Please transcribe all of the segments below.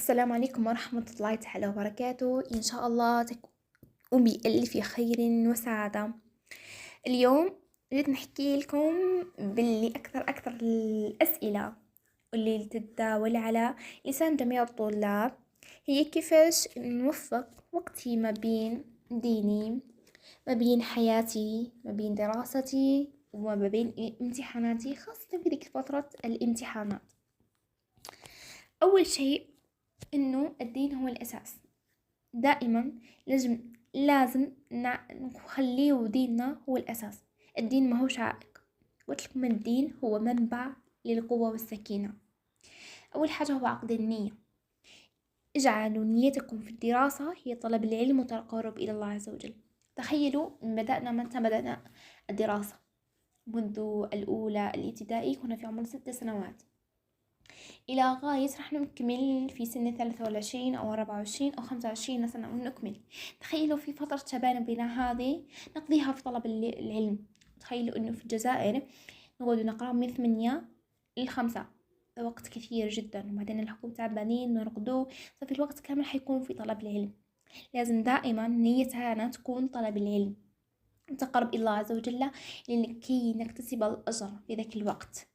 السلام عليكم ورحمة الله تعالى وبركاته. إن شاء الله تكون بألف خير وسعادة. اليوم جيت نحكي لكم باللي أكثر الأسئلة واللي تتداول على لسان جميع الطلاب هي كيفاش نوفق وقتي ما بين ديني، ما بين حياتي، ما بين دراستي وما بين امتحاناتي، خاصة في ذيك فترة الامتحانات. أول شيء إنه الدين هو الأساس. دائما لازم نخليه ديننا هو الأساس. الدين ما هو عائق، قلت لكم الدين هو منبع للقوة والسكينة. أول حاجة هو عقد النية. اجعلوا نيتكم في الدراسة هي طلب العلم والتقرب إلى الله عز وجل. تخيلوا متى بدأنا الدراسة؟ منذ الأولى الابتدائي كنا في عمر 6 سنوات إلى غاية راح نكمل في سن 23 أو 24 أو 25 سنة ونكمل. تخيلوا في فترة شبابنا هذه نقضيها في طلب العلم. تخيلوا إنه في الجزائر نقعد نقرأ من 8 ل5، وقت كثير جدا، وبعدين الحكومة تعبانين نرقدوا، ففي الوقت كامل حيكون في طلب العلم. لازم دائما نيتنا تكون طلب العلم، تقرب إلى الله عز وجل لكي نكتسب الأجر في ذاك الوقت،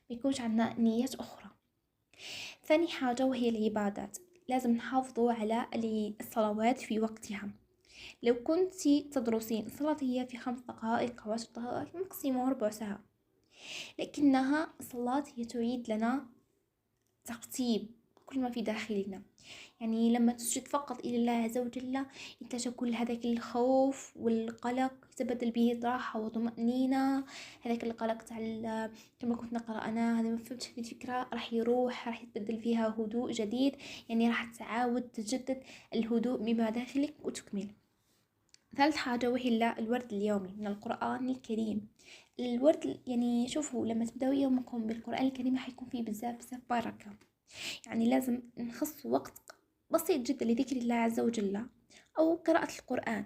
بيكونش عندنا نيات أخرى. ثاني حاجة وهي العبادات. لازم نحافظوا على الصلوات في وقتها. لو كنت تدرسين الصلاة هي في 5 دقائق أو 10 دقائق ماكسيموم ربع ساعة، لكنها الصلاة هي تعيد لنا ترتيب كل ما في داخلنا. يعني لما تسجد فقط إلى الله عز وجل ينتشر كل هذاك الخوف والقلق، يتبدل به راحة وطمأنينة. هذاك القلق تاع كما كنت نقرأ أنا هذا ما فهمتش هذه الفكرة، راح يروح، راح يتبدل فيها هدوء جديد، يعني راح تعاود تجدد الهدوء بما داخلك وتكمل. ثالث حاجة وهي الورد اليومي من القرآن الكريم. الورد يعني شوفوا لما تبدأوا يومكم بالقرآن الكريم حيكون فيه بزاف بركة. يعني لازم نخص وقت بسيط جدا لذكر الله عز وجل أو قراءة القرآن،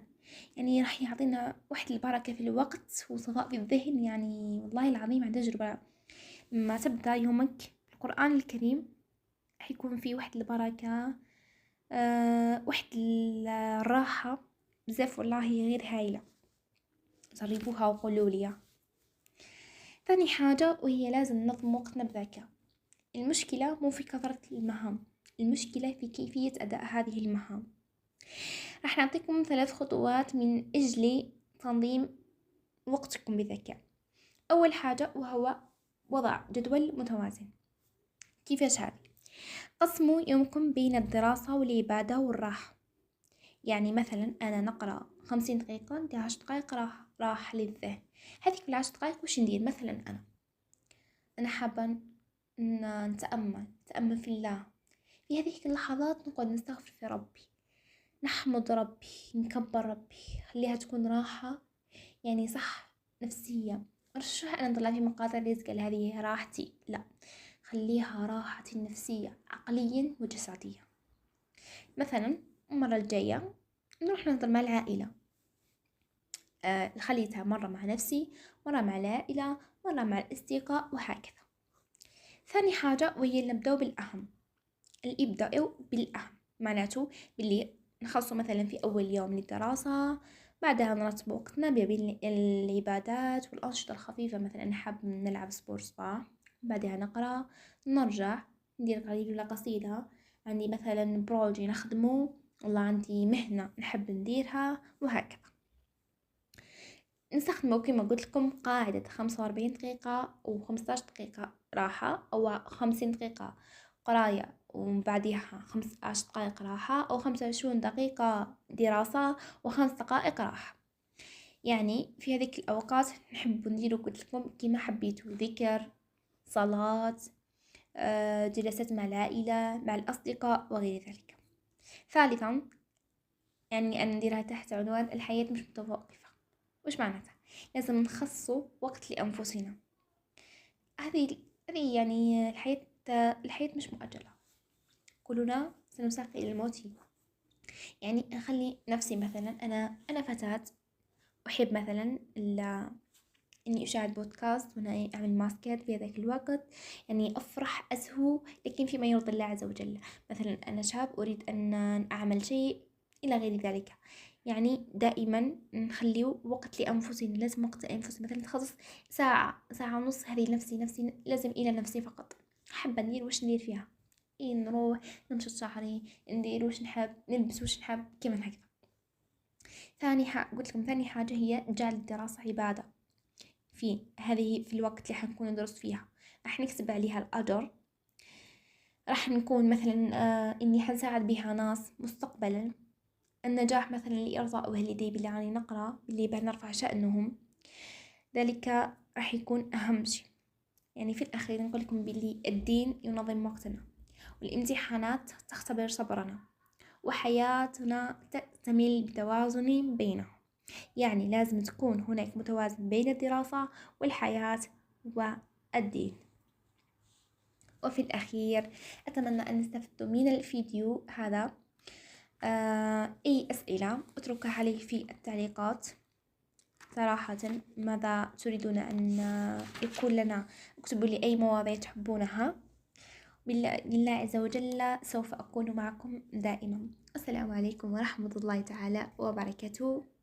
يعني راح يعطينا واحد البركة في الوقت وصفاء في الذهن. يعني والله العظيم عن تجربة، ما تبدأ يومك القرآن الكريم حيكون فيه واحد البركة، واحد الراحة بزاف، والله غير هايلة. جربوها وقولوا لي. ثاني حاجة وهي لازم ننظم وقتنا بذكاء. المشكلة مو في كثرة المهام، المشكلة في كيفية أداء هذه المهام. راح نعطيكم 3 خطوات من أجل تنظيم وقتكم بذكاء. أول حاجة وهو وضع جدول متوازن. كيفاش هذا؟ قسموا يومكم بين الدراسة والعبادة والراحة. يعني مثلا أنا نقرأ 50 دقيقة، ندير 10 دقائق راحة للذهن. هذيك 10 دقائق وش ندير؟ مثلا أنا حابة نتأمل في الله. في هذه اللحظات نقعد نستغفر في ربي، نحمد ربي، نكبر ربي، خليها تكون راحة يعني صح نفسية. مش أنا نطلع في مقاطع رزق هذه راحتي، لا، خليها راحتي النفسية عقليا وجسديا. مثلا المرة الجاية نروح نفطر مع العائلة، خليتها مرة مع نفسي، مرة مع العائلة، مرة مع الأصدقاء، وهكذا. ثاني حاجة وهي نبدأ بالأهم. الإبداء بالأهم معناته باللي نخصصه مثلا في أول يوم للدراسة، بعدها نرتب وقتنا بين العبادات والأنشطة الخفيفة. مثلا نحب نلعب سبور سبا، بعدها نقرأ، نرجع ندير قليل قصيدة، عندي مثلا بروجي نخدمه، والله عندي مهنة نحب نديرها، وهكذا. نستخدمه كما قلت لكم قاعدة 45 دقيقة و15 دقيقة راحة، أو 50 دقيقة قراية وبعدها 15 دقائق راحة، أو 25 دقيقة دراسة و5 دقائق راحة. يعني في هذيك الأوقات نحب نديرو قلت لكم كما حبيتوا، ذكر، صلاة، جلسات مع العائلة، مع الأصدقاء وغير ذلك. ثالثا يعني أنا نديرها تحت عنوان الحياة مش متوقفة. وش معناتها؟ لازم نخصصوا وقت لأنفسنا. هذه يعني الحياة مش مؤجلة، كلنا سنساق إلى الموت. يعني أخلي نفسي مثلا أنا فتاة أحب مثلا إني أشاهد بودكاست وأنا أعمل ماسكات في ذاك الوقت، يعني أفرح أزهو، لكن فيما يرضي الله عز وجل. مثلا أنا شاب أريد أن أعمل شيء إلى غير ذلك. يعني دائما نخلي وقت لأنفسنا، لازم وقت لأنفسنا، مثلا تخصص ساعة ساعة ونص هذه نفسي لازم إلى نفسي فقط. حابة ندير واش ندير فيها، إيه نروح نمشط شعري، ندير واش نحب، نلبس واش نحب، كمان هكذا. قلت لكم ثاني حاجة هي جعل الدراسة عبادة. في الوقت اللي حنكون ندرس فيها راح نكسب عليها الأجر، راح نكون مثلا إني حنساعد بها ناس مستقبلا. النجاح مثلا لإرضاء والدي باللي راني نقرأ، باللي بعد نرفع شأنهم، ذلك راح يكون أهم شيء. يعني في الأخير نقول لكم باللي الدين ينظم وقتنا، والامتحانات تختبر صبرنا، وحياتنا تكتمل بتوازن بينهم. يعني لازم تكون هناك متوازن بين الدراسة والحياة والدين. وفي الأخير أتمنى أن استفدتم من الفيديو هذا. أي أسئلة أتركها عليه في التعليقات. صراحة ماذا تريدون أن يكون لنا، اكتبوا لي أي مواضيع تحبونها. بالله عز وجل سوف أكون معكم دائما. السلام عليكم ورحمة الله تعالى وبركاته.